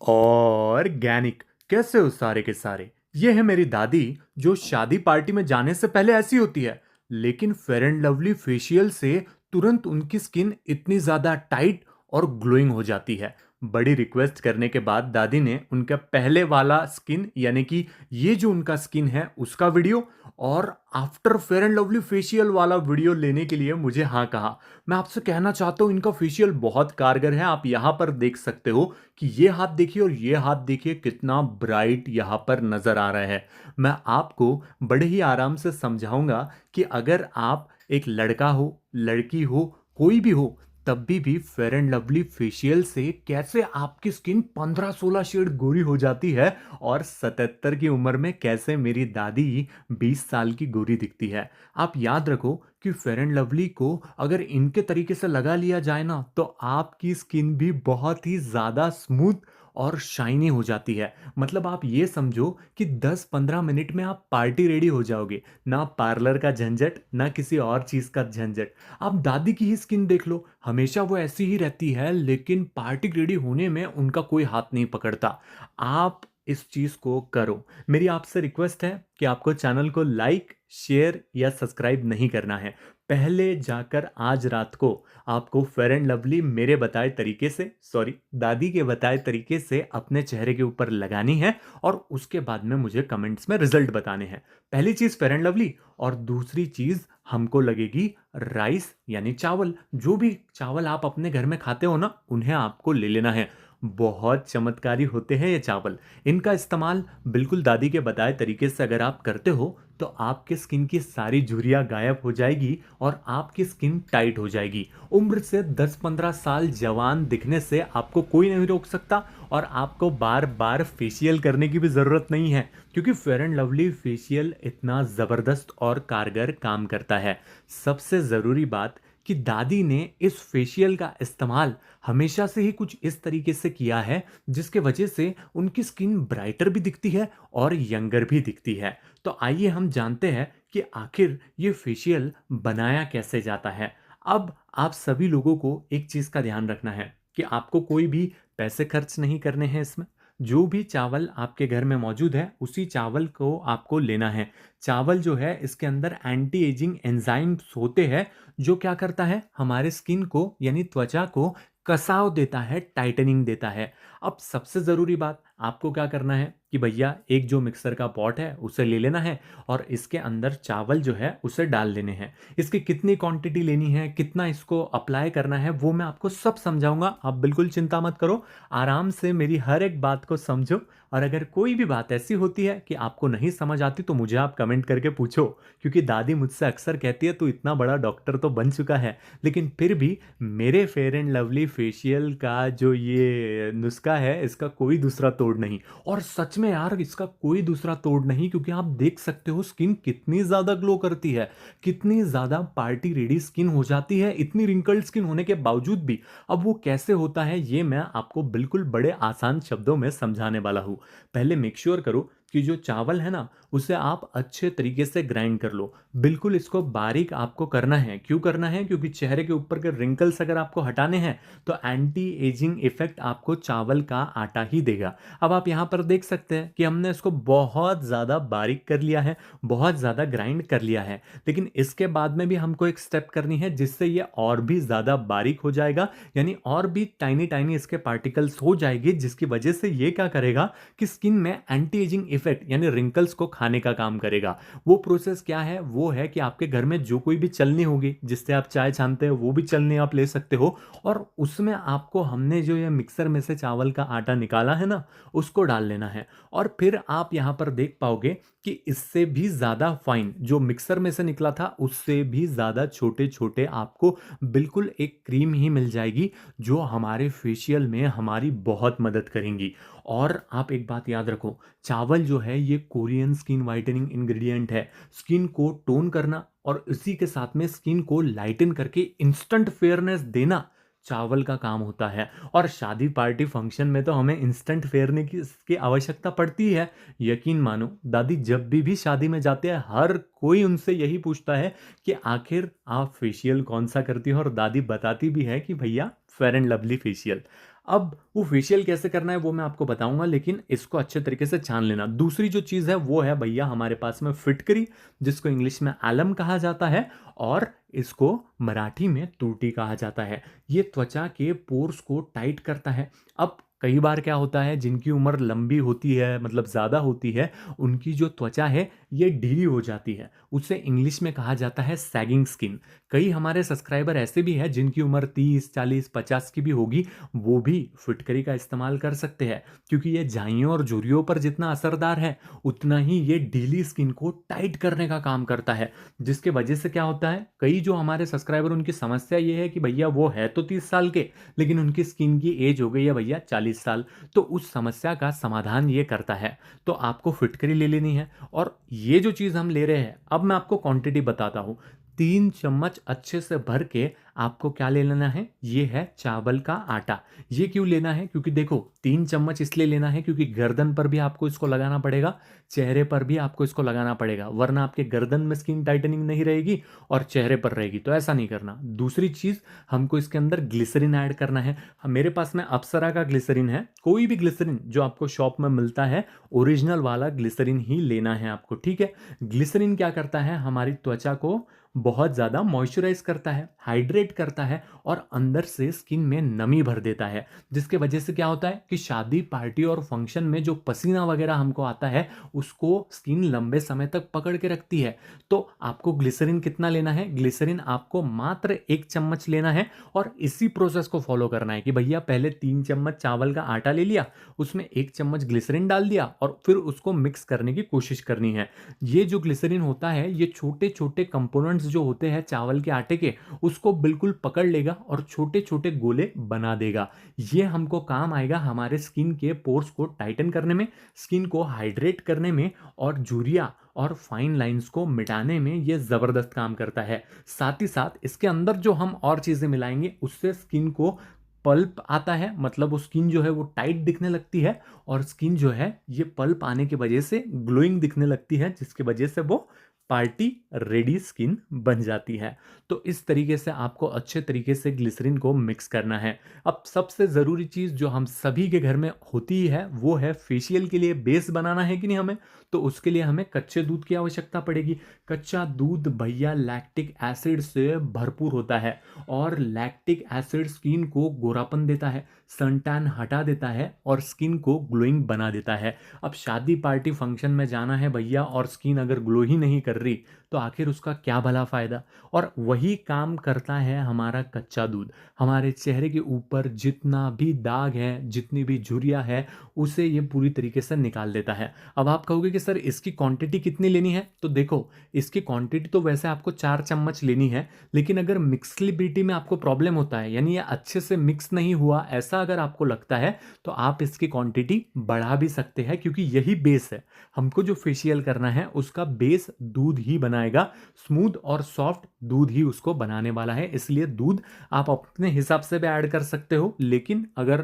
Organic. कैसे हो सारे के सारे। ये है मेरी दादी जो शादी पार्टी में जाने से पहले ऐसी होती है, लेकिन फेयर एंड लवली फेशियल से तुरंत उनकी स्किन इतनी ज्यादा टाइट और ग्लोइंग हो जाती है। बड़ी रिक्वेस्ट करने के बाद दादी ने उनका पहले वाला स्किन यानी कि ये जो उनका स्किन है उसका वीडियो और after fair and lovely facial वाला वीडियो लेने के लिए मुझे हाँ कहा। मैं आपसे कहना चाहता हूँ इनका फेशियल बहुत कारगर है। आप यहाँ पर देख सकते हो कि ये हाथ देखिए और ये हाथ देखिए कितना ब्राइट यहाँ पर नजर आ रहा है। मैं आपको बड़े ही आराम से समझाऊंगा कि अगर आप एक लड़का हो, लड़की हो, कोई भी हो, तब भी फेयर एंड लवली फेशियल से कैसे आपकी स्किन 15-16 शेड गोरी हो जाती है और 77 की उम्र में कैसे मेरी दादी 20 साल की गोरी दिखती है। आप याद रखो कि फेयर एंड लवली को अगर इनके तरीके से लगा लिया जाए ना तो आपकी स्किन भी बहुत ही ज़्यादा स्मूथ और शाइनी हो जाती है। मतलब आप ये समझो कि 10-15 मिनट में आप पार्टी रेडी हो जाओगे। ना पार्लर का झंझट, ना किसी और चीज़ का झंझट। आप दादी की ही स्किन देख लो, हमेशा वो ऐसी ही रहती है, लेकिन पार्टी रेडी होने में उनका कोई हाथ नहीं पकड़ता। आप इस चीज़ को करो। मेरी आपसे रिक्वेस्ट है कि आपको चैनल को लाइक, शेयर या सब्सक्राइब नहीं करना है। पहले जाकर आज रात को आपको फेयर एंड लवली मेरे बताए तरीके से, सॉरी दादी के बताए तरीके से अपने चेहरे के ऊपर लगानी है और उसके बाद में मुझे कमेंट्स में रिजल्ट बताने हैं। पहली चीज़ फेयर एंड लवली और दूसरी चीज़ हमको लगेगी राइस यानी चावल। जो भी चावल आप अपने घर में खाते हो ना उन्हें आपको ले लेना है। बहुत चमत्कारी होते हैं ये चावल। इनका इस्तेमाल बिल्कुल दादी के बताए तरीके से अगर आप करते हो तो आपके स्किन की सारी झुर्रियाँ गायब हो जाएगी और आपकी स्किन टाइट हो जाएगी। उम्र से 10-15 साल जवान दिखने से आपको कोई नहीं रोक सकता और आपको बार बार फेशियल करने की भी ज़रूरत नहीं है, क्योंकि फेयर एंड लवली फेशियल इतना ज़बरदस्त और कारगर काम करता है। सबसे ज़रूरी बात कि दादी ने इस फेशियल का इस्तेमाल हमेशा से ही कुछ इस तरीके से किया है जिसके वजह से उनकी स्किन ब्राइटर भी दिखती है और यंगर भी दिखती है। तो आइए हम जानते हैं कि आखिर ये फेशियल बनाया कैसे जाता है। अब आप सभी लोगों को एक चीज़ का ध्यान रखना है कि आपको कोई भी पैसे खर्च नहीं करने हैं इसमें। जो भी चावल आपके घर में मौजूद है उसी चावल को आपको लेना है। चावल जो है इसके अंदर एंटी एजिंग एंजाइम्स होते हैं जो क्या करता है हमारे स्किन को यानी त्वचा को कसाव देता है, टाइटनिंग देता है। अब सबसे ज़रूरी बात आपको क्या करना है कि भैया एक जो मिक्सर का पॉट है उसे ले लेना है और इसके अंदर चावल जो है उसे डाल लेने हैं। इसकी कितनी क्वांटिटी लेनी है, कितना इसको अप्लाई करना है, वो मैं आपको सब समझाऊंगा। आप बिल्कुल चिंता मत करो, आराम से मेरी हर एक बात को समझो। और अगर कोई भी बात ऐसी होती है कि आपको नहीं समझ आती तो मुझे आप कमेंट करके पूछो, क्योंकि दादी मुझसे अक्सर कहती है तू इतना बड़ा डॉक्टर तो बन चुका है लेकिन फिर भी मेरे फेयर एंड लवली फेशियल का जो ये नुस्खा है इसका कोई दूसरा तोड़ नहीं। और सच में यार इसका कोई दूसरा तोड़ नहीं, क्योंकि आप देख सकते हो स्किन कितनी ज़्यादा ग्लो करती है, कितनी ज़्यादा पार्टी रेडी स्किन हो जाती है इतनी रिंकल्ड स्किन होने के बावजूद भी। अब वो कैसे होता है ये मैं आपको बिल्कुल बड़े आसान शब्दों में समझाने वाला हूँ। पहले मेक श्योर करो कि जो चावल है ना उसे आप अच्छे तरीके से ग्राइंड कर लो। बिल्कुल इसको बारीक आपको करना है। क्यों करना है? क्योंकि चेहरे के ऊपर के रिंकल्स अगर आपको हटाने हैं तो एंटी एजिंग इफेक्ट आपको चावल का आटा ही देगा। अब आप यहाँ पर देख सकते हैं कि हमने इसको बहुत ज़्यादा बारीक कर लिया है, बहुत ज़्यादा ग्राइंड कर लिया है, लेकिन इसके बाद में भी हमको एक स्टेप करनी है जिससे ये और भी ज़्यादा बारीक हो जाएगा, यानी और भी टाइनी टाइनी इसके पार्टिकल्स हो जाएगी, जिसकी वजह से ये क्या करेगा कि स्किन में एंटी एजिंग इफेक्ट यानी रिंकल्स को खाने का काम करेगा। वो प्रोसेस क्या है? वो है कि आपके घर में जो कोई भी चलनी होगी जिससे आप चाय छानते हो वो भी चलनी आप ले सकते हो और उसमें आपको हमने जो ये मिक्सर में से चावल का आटा निकाला है ना उसको डाल लेना है। और फिर आप यहाँ पर देख पाओगे कि इससे भी ज़्यादा फाइन जो मिक्सर में से निकला था उससे भी ज़्यादा छोटे छोटे आपको बिल्कुल एक क्रीम ही मिल जाएगी जो हमारे फेशियल में हमारी बहुत मदद करेंगी। और आप एक बात याद रखो, चावल जो है ये कोरियन स्किन वाइटनिंग इंग्रेडिएंट है। स्किन को टोन करना और इसी के साथ में स्किन को लाइटन करके इंस्टेंट फेयरनेस देना चावल का काम होता है। और शादी पार्टी फंक्शन में तो हमें इंस्टेंट फेयरनेस की आवश्यकता पड़ती है। यकीन मानो दादी जब भी शादी में जाते हैं हर कोई उनसे यही पूछता है कि आखिर आप फेशियल कौन सा करती हो, और दादी बताती भी है कि भैया फेयर एंड लवली फेशियल। अब वो फेशियल कैसे करना है वो मैं आपको बताऊंगा, लेकिन इसको अच्छे तरीके से छान लेना। दूसरी जो चीज़ है वो है भैया हमारे पास में फिटकरी, जिसको इंग्लिश में एलम कहा जाता है और इसको मराठी में तुरटी कहा जाता है। ये त्वचा के पोर्स को टाइट करता है। अब कई बार क्या होता है, जिनकी उम्र लंबी होती है, मतलब ज़्यादा होती है, उनकी जो त्वचा है ये ढीली हो जाती है। उसे इंग्लिश में कहा जाता है सैगिंग स्किन। कई हमारे सब्सक्राइबर ऐसे भी हैं जिनकी उम्र 30, 40, 50 की भी होगी, वो भी फिटकरी का इस्तेमाल कर सकते हैं, क्योंकि ये झाइयों और झुर्रियों पर जितना असरदार है उतना ही ये ढीली स्किन को टाइट करने का काम करता है। जिसके वजह से क्या होता है, कई जो हमारे सब्सक्राइबर, उनकी समस्या ये है कि भैया वो है तो 30 साल के, लेकिन उनकी स्किन की एज हो गई है भैया 40 साल। तो उस समस्या का समाधान ये करता है। तो आपको फिटकरी ले लेनी है, और ये जो चीज़ हम ले रहे हैं, अब मैं आपको क्वांटिटी बताता हूँ। 3 चम्मच अच्छे से भर के आपको क्या ले लेना है, ये है चावल का आटा। ये क्यों लेना है, क्योंकि देखो 3 चम्मच इसलिए लेना है क्योंकि गर्दन पर भी आपको इसको लगाना पड़ेगा, चेहरे पर भी आपको इसको लगाना पड़ेगा, वरना आपके गर्दन में स्किन टाइटनिंग नहीं रहेगी और चेहरे पर रहेगी, तो ऐसा नहीं करना। दूसरी चीज, हमको इसके अंदर ग्लिसरीन ऐड करना है। मेरे पास में अप्सरा का ग्लिसरीन है, कोई भी ग्लिसरीन जो आपको शॉप में मिलता है, ओरिजिनल वाला ग्लिसरीन ही लेना है आपको, ठीक है। ग्लिसरीन क्या करता है, हमारी त्वचा को बहुत ज़्यादा मॉइस्चराइज करता है, हाइड्रेट करता है और अंदर से स्किन में नमी भर देता है। जिसके वजह से क्या होता है कि शादी, पार्टी और फंक्शन में जो पसीना वगैरह हमको आता है उसको स्किन लंबे समय तक पकड़ के रखती है। तो आपको ग्लिसरीन कितना लेना है, ग्लिसरीन आपको मात्र 1 चम्मच लेना है, और इसी प्रोसेस को फॉलो करना है कि भैया पहले 3 चम्मच चावल का आटा ले लिया, उसमें 1 चम्मच ग्लिसरीन डाल दिया और फिर उसको मिक्स करने की कोशिश करनी है। ये जो ग्लिसरीन होता है, ये छोटे छोटे कंपोनेंट्स जो होते हैं चावल के आटे के, उसको बिल्कुल पकड़ लेगा और छोटे छोटे गोले बना देगा। ये हमको काम आएगा हमारे स्किन के पोर्स को टाइटन करने में, स्किन को हाइड्रेट करने में, और झुर्रियाँ और फाइन लाइंस को मिटाने में ये ज़बरदस्त काम करता है। साथ ही साथ इसके अंदर जो हम और चीज़ें मिलाएंगे उससे स्किन को पल्प आता है, मतलब वो स्किन जो है वो टाइट दिखने लगती है, और स्किन जो है ये पल्प आने की वजह से ग्लोइंग दिखने लगती है, जिसकी वजह से वो पार्टी रेडी स्किन बन जाती है। तो इस तरीके से आपको अच्छे तरीके से ग्लिसरीन को मिक्स करना है। अब सबसे ज़रूरी चीज़ जो हम सभी के घर में होती ही है वो है, फेशियल के लिए बेस बनाना है कि नहीं हमें, तो उसके लिए हमें कच्चे दूध की आवश्यकता पड़ेगी। कच्चा दूध भैया लैक्टिक एसिड से भरपूर होता है, और लैक्टिक एसिड स्किन को गोरापन देता है, सन टैन हटा देता है और स्किन को ग्लोइंग बना देता है। अब शादी, पार्टी, फंक्शन में जाना है भैया और स्किन अगर ग्लो ही नहीं कर रही तो आखिर उसका क्या भला फायदा। और वही काम करता है हमारा कच्चा दूध। हमारे चेहरे के ऊपर जितना भी दाग है, जितनी भी झुर्रियाँ है, उसे ये पूरी तरीके से निकाल देता है। अब आप कहोगे कि सर इसकी क्वांटिटी कितनी लेनी है, तो देखो इसकी क्वांटिटी तो वैसे आपको 4 चम्मच लेनी है, लेकिन अगर मिक्सलिबिलिटी में आपको प्रॉब्लम होता है, यानी ये अच्छे से मिक्स नहीं हुआ ऐसा अगर आपको लगता है, तो आप इसकी क्वांटिटी बढ़ा भी सकते हैं, क्योंकि यही बेस है। हमको जो फेशियल करना है उसका बेस दूध ही बनाएगा, स्मूथ और सॉफ्ट दूध ही उसको बनाने वाला है। इसलिए दूध आप अपने हिसाब से भी ऐड कर सकते हो, लेकिन अगर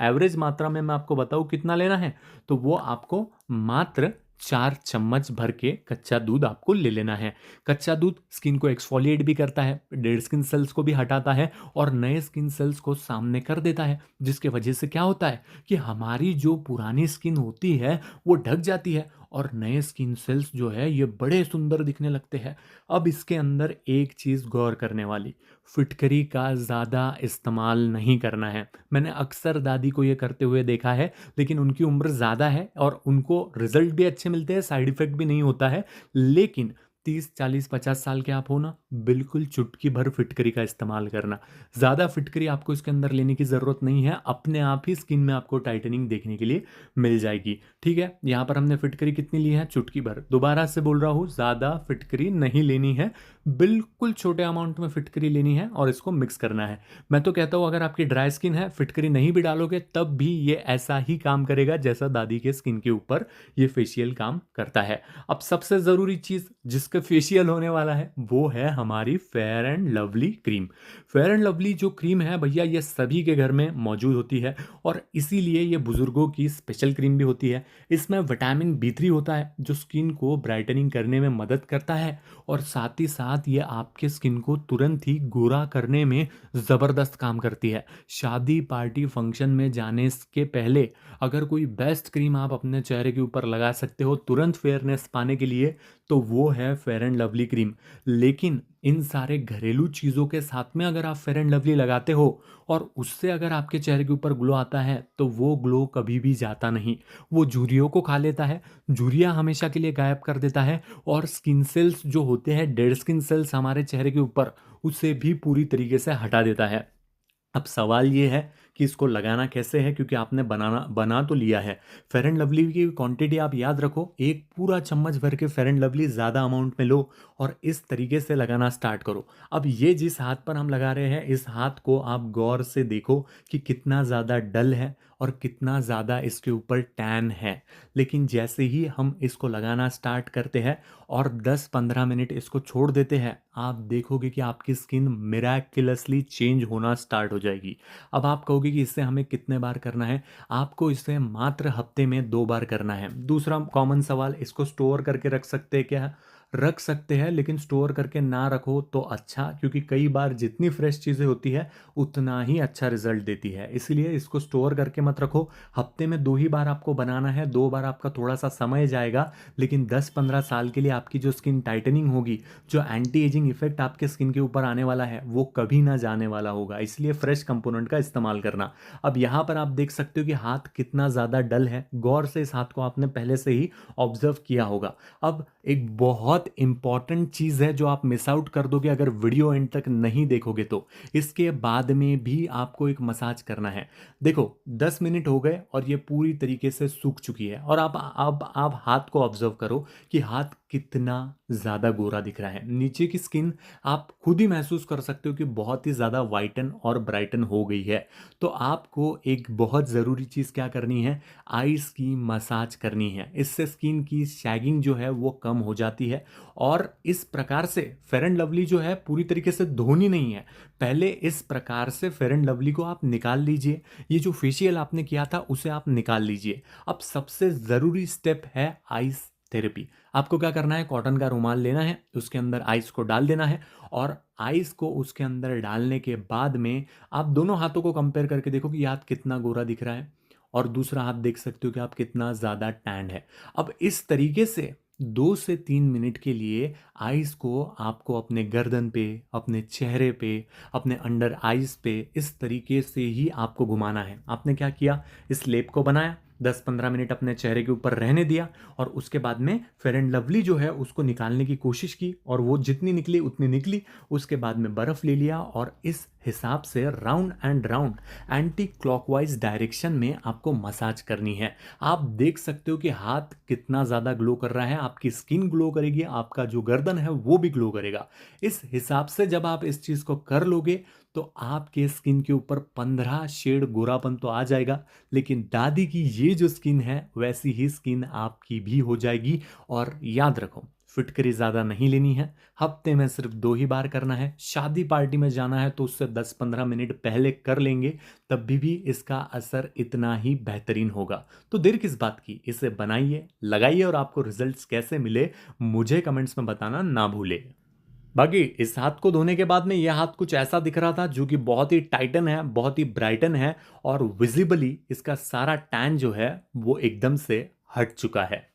एवरेज मात्रा में मैं आपको बताऊं कितना लेना है, तो वो आपको मात्र 4 चम्मच भर के कच्चा दूध आपको ले लेना है। कच्चा दूध स्किन को एक्सफोलिएट भी करता है, डेड स्किन सेल्स को भी हटाता है और नए स्किन सेल्स को सामने कर देता है, जिसके वजह से क्या होता है कि हमारी जो पुरानी स्किन होती है वो ढक जाती है और नए स्किन सेल्स जो है ये बड़े सुंदर दिखने लगते हैं। अब इसके अंदर एक चीज़ गौर करने वाली, फिटकरी का ज़्यादा इस्तेमाल नहीं करना है। मैंने अक्सर दादी को ये करते हुए देखा है, लेकिन उनकी उम्र ज़्यादा है और उनको रिजल्ट भी अच्छे मिलते हैं, साइड इफ़ेक्ट भी नहीं होता है। लेकिन 30, 40, 50 साल के आप हो ना, बिल्कुल चुटकी भर फिटकरी का इस्तेमाल करना। ज़्यादा फिटकरी आपको इसके अंदर लेने की ज़रूरत नहीं है, अपने आप ही स्किन में आपको टाइटनिंग देखने के लिए मिल जाएगी। ठीक है, यहाँ पर हमने फिटकरी कितनी ली है, चुटकी भर। दोबारा से बोल रहा हूँ, ज़्यादा फिटकरी नहीं लेनी है, बिल्कुल छोटे अमाउंट में फिटकरी लेनी है और इसको मिक्स करना है। मैं तो कहता हूँ अगर आपकी ड्राई स्किन है, फिटकरी नहीं भी डालोगे तब भी ये ऐसा ही काम करेगा जैसा दादी के स्किन के ऊपर ये फेशियल काम करता है। अब सबसे ज़रूरी चीज़ जिसका फेशियल होने वाला है वो है हमारी fair and lovely cream. Fair and lovely जो क्रीम है भैया, ये सभी के घर में मौजूद होती है और इसीलिए ये बुजुर्गों की स्पेशल क्रीम भी होती है। इसमें विटामिन B3 होता है जो स्किन को ब्राइटनिंग करने में मदद करता है, और साथ ही साथ साथ ये आपके स्किन को तुरंत ही गोरा करने में ज़बरदस्त काम करती है। शादी पार्टी फंक्शन में जाने के पहले अगर कोई बेस्ट क्रीम आप अपने चेहरे के ऊपर लगा सकते हो तुरंत फेयरनेस पाने के लिए, तो वो है फेयर एंड लवली क्रीम। लेकिन इन सारे घरेलू चीज़ों के साथ में अगर आप फेयर एंड लवली लगाते हो और उससे अगर आपके चेहरे के ऊपर ग्लो आता है, तो वो ग्लो कभी भी जाता नहीं। वो झुर्रियों को खा लेता है, झुर्रियाँ हमेशा के लिए गायब कर देता है, और स्किन सेल्स जो होते हैं, डेड स्किन सेल्स हमारे चेहरे के ऊपर, उसे भी पूरी तरीके से हटा देता है। अब सवाल ये है कि इसको लगाना कैसे है, क्योंकि आपने बना तो लिया है। फेयर एंड लवली की क्वांटिटी आप याद रखो, एक पूरा चम्मच भर के फेयर एंड लवली ज़्यादा अमाउंट में लो और इस तरीके से लगाना स्टार्ट करो। अब ये जिस हाथ पर हम लगा रहे हैं, इस हाथ को आप गौर से देखो कि कितना ज़्यादा डल है और कितना ज़्यादा इसके ऊपर टैन है। लेकिन जैसे ही हम इसको लगाना स्टार्ट करते हैं और 10-15 मिनट इसको छोड़ देते हैं, आप देखोगे कि आपकी स्किन मिराक्युलसली चेंज होना स्टार्ट हो जाएगी। अब आप कहोगे कि इससे हमें कितने बार करना है? आपको इसे मात्र हफ्ते में 2 बार करना है। दूसरा कॉमन सवाल, इसको स्टोर करके रख सकते हैं क्या? रख सकते हैं, लेकिन स्टोर करके ना रखो तो अच्छा, क्योंकि कई बार जितनी फ्रेश चीज़ें होती है उतना ही अच्छा रिजल्ट देती है। इसलिए इसको स्टोर करके मत रखो। हफ्ते में 2 ही बार आपको बनाना है, 2 बार आपका थोड़ा सा समय जाएगा, लेकिन 10-15 साल के लिए आपकी जो स्किन टाइटनिंग होगी, जो एंटी एजिंग इफेक्ट आपके स्किन के ऊपर आने वाला है, वो कभी ना जाने वाला होगा। इसलिए फ्रेश कंपोनेंट का इस्तेमाल करना। अब यहाँ पर आप देख सकते हो कि हाथ कितना ज़्यादा डल है। गौर से इस हाथ को आपने पहले से ही ऑब्जर्व किया होगा। अब एक बहुत इंपॉर्टेंट चीज़ है जो आप मिस आउट कर दोगे अगर वीडियो एंड तक नहीं देखोगे तो, इसके बाद में भी आपको एक मसाज करना है। देखो 10 मिनट हो गए और ये पूरी तरीके से सूख चुकी है, और अब आप हाथ को ऑब्जर्व करो कि हाथ कितना ज़्यादा गोरा दिख रहा है। नीचे की स्किन आप खुद ही महसूस कर सकते हो कि बहुत ही ज़्यादा वाइटन और ब्राइटन हो गई है। तो आपको एक बहुत ज़रूरी चीज़ क्या करनी है, आईज की मसाज करनी है। इससे स्किन की शैगिंग जो है वो कम हो जाती है, और इस प्रकार से फेयर एंड लवली जो है पूरी तरीके से धोनी नहीं है। पहले इस प्रकार से फेयर एंड लवली को आप निकाल लीजिए, ये जो फेशियल आपने किया था उसे आप निकाल लीजिए। अब सबसे ज़रूरी स्टेप है आइस थेरेपी। आपको क्या करना है, कॉटन का रुमाल लेना है, उसके अंदर आइस को डाल देना है, और आइस को उसके अंदर डालने के बाद में आप दोनों हाथों को कंपेयर करके देखो कि ये हाथ कितना गोरा दिख रहा है, और दूसरा हाथ देख सकते हो कि आप कितना ज़्यादा टैन है। अब इस तरीके से 2 से 3 मिनट के लिए आइस को आपको अपने गर्दन पे, अपने चेहरे पे, अपने अंडर आइज पे इस तरीके से ही आपको घुमाना है। आपने क्या किया, इस लेप को बनाया, 10-15 मिनट अपने चेहरे के ऊपर रहने दिया, और उसके बाद में फेयर एंड लवली जो है उसको निकालने की कोशिश की, और वो जितनी निकली उतनी निकली। उसके बाद में बर्फ़ ले लिया, और इस हिसाब से round and round anti clockwise direction में आपको मसाज करनी है। आप देख सकते हो कि हाथ कितना ज़्यादा ग्लो कर रहा है, आपकी स्किन ग्लो करेगी, आपका जो गर्दन है वो भी ग्लो करेगा। इस हिसाब से जब आप इस चीज़ को कर लोगे तो आपके स्किन के ऊपर 15 शेड गोरापन तो आ जाएगा, लेकिन दादी की ये जो स्किन है वैसी ही स्किन आपकी भी हो जाएगी। और याद रखो, फिटकरी ज़्यादा नहीं लेनी है, हफ्ते में सिर्फ 2 ही बार करना है। शादी पार्टी में जाना है तो उससे 10-15 मिनट पहले कर लेंगे, तब भी इसका असर इतना ही बेहतरीन होगा। तो देर किस बात की, इसे बनाइए, लगाइए, और आपको रिजल्ट्स कैसे मिले मुझे कमेंट्स में बताना ना भूले। बाकी इस हाथ को धोने के बाद में यह हाथ कुछ ऐसा दिख रहा था जो कि बहुत ही टाइटन है, बहुत ही ब्राइटन है, और विजिबली इसका सारा टैन जो है वो एकदम से हट चुका है।